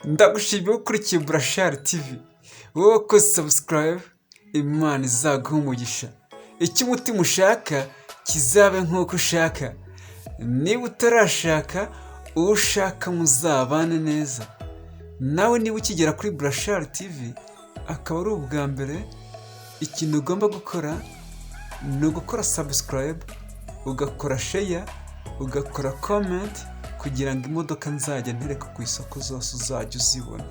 ndagushimiye ukurikiye Burashari TV, wowe ko subscribe, Imana izaguha umugisha, icyo umutima ushaka kizabe nk'uko ushaka, niba utarashaka uwo ushaka muzabane neza. Nawe niba ukigera kuri Burashari TV akaba ari ubwa mbere, ikintu ugomba gukora ni ugukora subscribe, ugakora share, ugakora comment, kugira ngo imodoka nzajya ntereka ku isoko zose uzajya uzibona.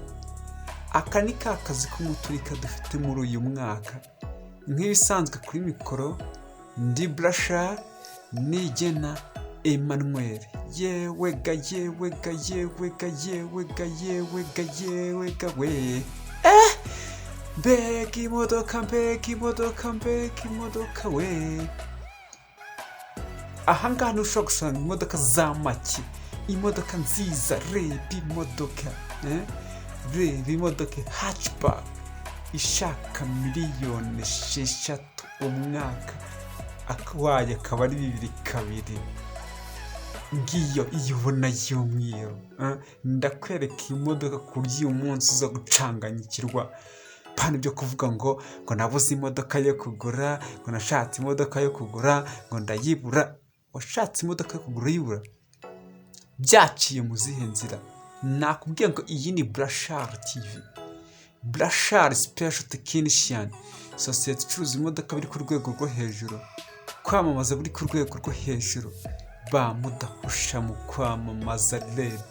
Aka ni ka kazi k'umuturika dufite muri uyu mwaka. Nk'ibisanzwe kuri mikoro ndi Burashari Nigena Emmanuel. Yewega we. Mbega imodoka we. Ahangaha ntushobora gusanga imodoka za make, imodoka nziza. Reba imodoka hatchback ishaka miliyoni 6 umwaka, wayo akaba ari 2 ngiyo iyibona y'umweru. Ndakwereka imodoka ku buryo uyu munsi uza gucanganyikirwa. Pana byo kuvuga ngo nabuze imodoka yo kugura, ngo nashatse imodoka yo kugura, ngo ndayibura. Washatse imodoka yo kugura uyibura? Byaciye mu zihe nzira? Nakubwiye ngo iyi ni Burashari TV, Burashari Special Technician, sosiyete icuruza imodoka biri ku rwego rwo hejuru, kwamamaza buri ku rwego rwo hejuru, mudahusha mu kwamamaza. Reba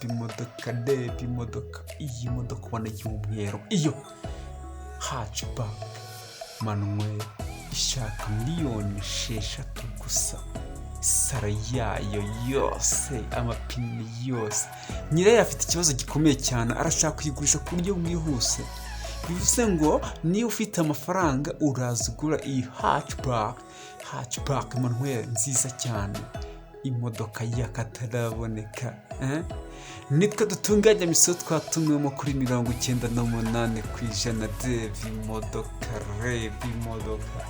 imodoka, iyi modoka ubona y'umweru, iyo hatchback Manuel ishaka miliyoni 6 gusa. Sara yayo yose, amapine yose. Nyirayo afite ikibazo gikomeye cyane, arashaka kuyigurisha ku buryo bwihuse. Bivuze ngo niba ufite amafaranga uraza ugura iyi hatchback Manuel nziza cyane, imodoka y'akataraboneka. Nitwe dutunganya imisoro, twatumwemo kuri 98%. Reba imodoka.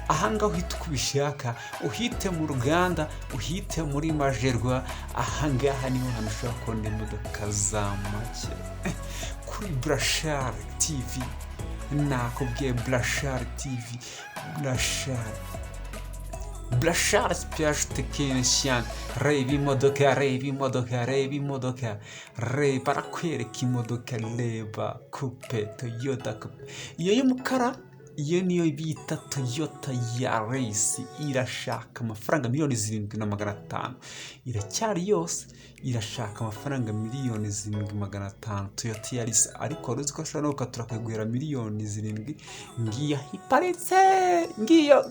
Ahanga uhita uko ubishaka, uhite mu ruganda, uhite muri Majerwa. Ahangaha niho hantu ushobora kubona imodoka za make kuri Burashari TV. Nakubwiye Burashari TV, Burashari Special Technician. Reba imodoka. Barakwereka imodoka. Reba coupe, Toyota coupe. Iyo y'umukara, iyo niyo bita Toyota Yaris, irashaka amafaranga 7,500,000. Iracyari yose, irashaka amafaranga 7,500,000 Toyota Yaris. Ariko uruzi ko ashobora no gukatura akagwera 7,000,000. Ngiyo iparitse, ngiyo.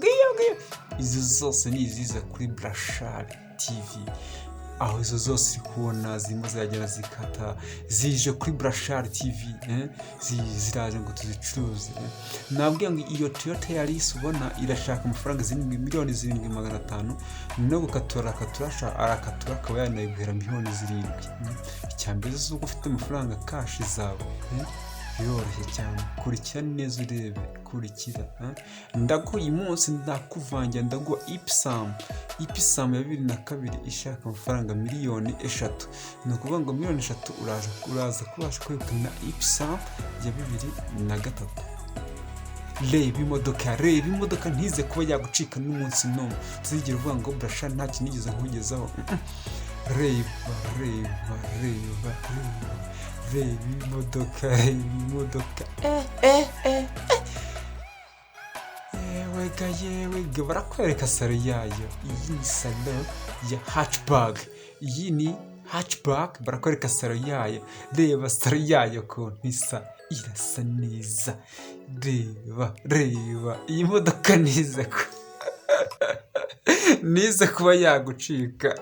Izo zose ni iziza kuri Burashari TV. Aho izo zose uri kubona zirimo ziragenda zikata, zije kuri Burashari TV. Ziraje ngo tuzicuruze. Nabwiye ngo iyo Toyota Yaris ubona irashaka amafaranga 7,500,000. No gukatura arakatura akaba yanayiguhera 7,000,000. Icyambere zuko ufite amafaranga cash zawe, biroroshye cyane. Kurikira neza urebe, kurikira. Ndaguha uyu munsi, ndakuvangira, ndaguha Ipsam ya 2002 ishaka amafaranga 3,000,000. Ni ukuvuga ngo 3,000,000 uraza kubasha kwegukana Ipsam ya 2003. Reba imodoka ntize kuba yagucika n'umunsi n'umwe. Tuzigera uvuga ngo Burashari nta kintu nigeze nkugezaho. Reba imodoka. Yewega barakwereka salo yayo. Iyi ni salo ya hatchback. Iyi ni hatchback, barakwereka salo yayo. Reba salo yayo ko ntisa, irasa neza. Reba iyi modoka nize kuba yagucika.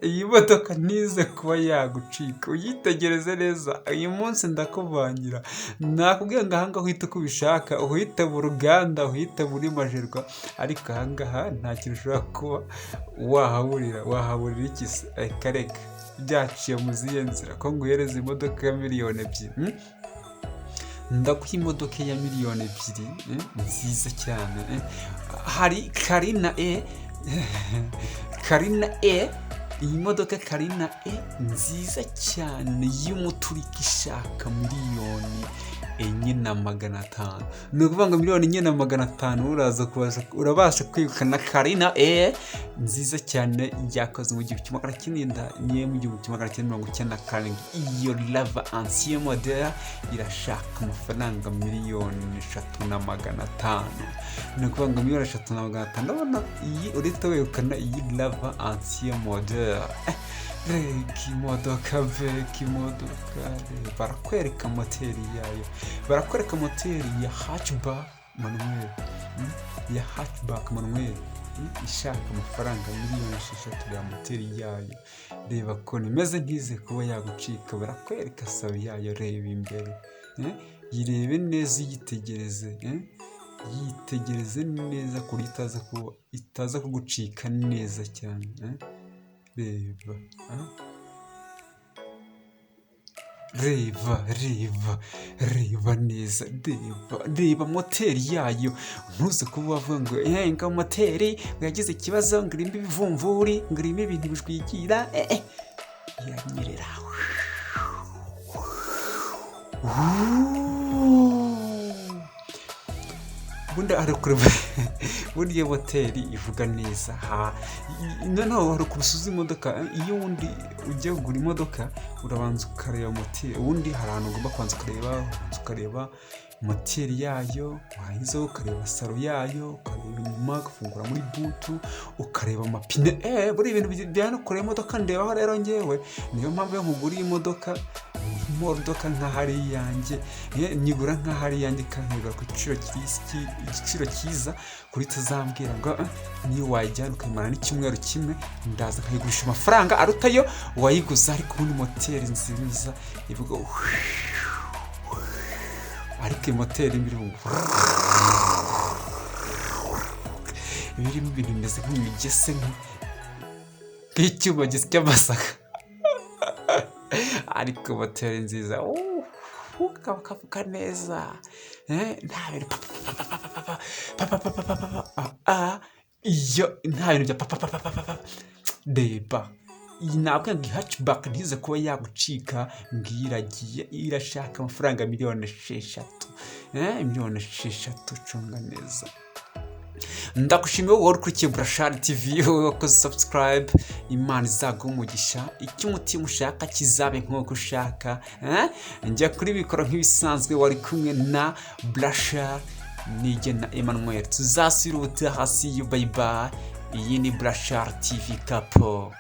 Iyi modoka nize kuba yagucika. Uyitegereze neza. Uyu munsi ndakuvangira. Nakubwiye ngo ahangaha uhite uko ubishaka, uhite mu ruganda, uhite muri Majerwa. Ariko ahangaha nta kintu ushobora kuba wahaburira iki se? Reka byaciye mu zihe nzira ko nguhereza imodoka ya 2,000,000. Ndaguha imodoka ya 2,000,000 nziza cyane. Hari Karina E iyi modoka Carina nziza cyane y'umuturika ishaka miliyoni 4,500. Ni ukuvuga ngo miliyoni 4,500 urabasha kwegukana Carina nziza cyane yakoze mu 1997. Iyo Lava ancien modèle irashaka amafaranga miliyoni 3,500. Ni ukuvuga ngo miliyoni 3,500. Ndabona iyi uretse wegukana iyi Lava ancien modèle. Imodoka barakwereka moteri yayo, barakwereka moteri ya hatchback manuel, ishaka amafaranga miliyoni 6 ya moteri yayo. Reba ko nimeze ntize kuba yagucika, barakwereka sabe yayo. Reba imbere, yirebe neza, yitegereze neza kuri itaza kugucika neza cyane. Reba neza, reba moteri yayo. Ntuze kuba wavuga ngo ngo moteri yagize ikibazo, ngo irimo ibivumvuri, ngo irimo ibintu bijwigira. Iranyerera. Bundi iyo moteri ivuga neza. Noneho hari kurusuza imodoka. Iyo wundi ujya kugura imodoka urabanza ukareba moteri. Ubundi hari ahantu ugomba kubanza ukareba moteri yayo, warangiza ukareba salo yayo, ukareba inyuma, ugafungura muri butu, ukareba amapine. Buri ibintu bijyana no kureba imodoka ndebaho rero njyewe. Niyo mpamvu yo nkugura iyi modoka nk'ahari iyanjye, nyigura nk'ahari iyanjye, kankigura ku igiciro cyiza, kuri tuzambwira ngo niyo wayijyana ukayimara n'icyumweru kimwe, ndaza nkayigurisha amafaranga arutayo wayiguza. Ariko ubundi moteri nziza ivuga, ariko moteri irimo ibintu bimeze nk'imigese, nk'icyuma gisya amasaka. Ariko moteri nziza kavuga neza, nta bintu iyo nta bintu bya reba. Iyi ntabwo ngo hatchback ntize kuba yagucika, ngo iragiye irashaka amafaranga miliyoni 6. Miliyoni 6, cunga neza. Ndakushimiye wowe ukurikiye Burashari TV, wakoze subscribe. Imana izaguha umugisha, icyo umutima ushaka kizabe nk'uko ushaka. Njya kuri bikora nk'ibisanzwe, wari kumwe na Burashari nige na Emmanuel. Tuzasubira ubutaha, see you, bye bye. Iyi ni Burashari TV Kapo.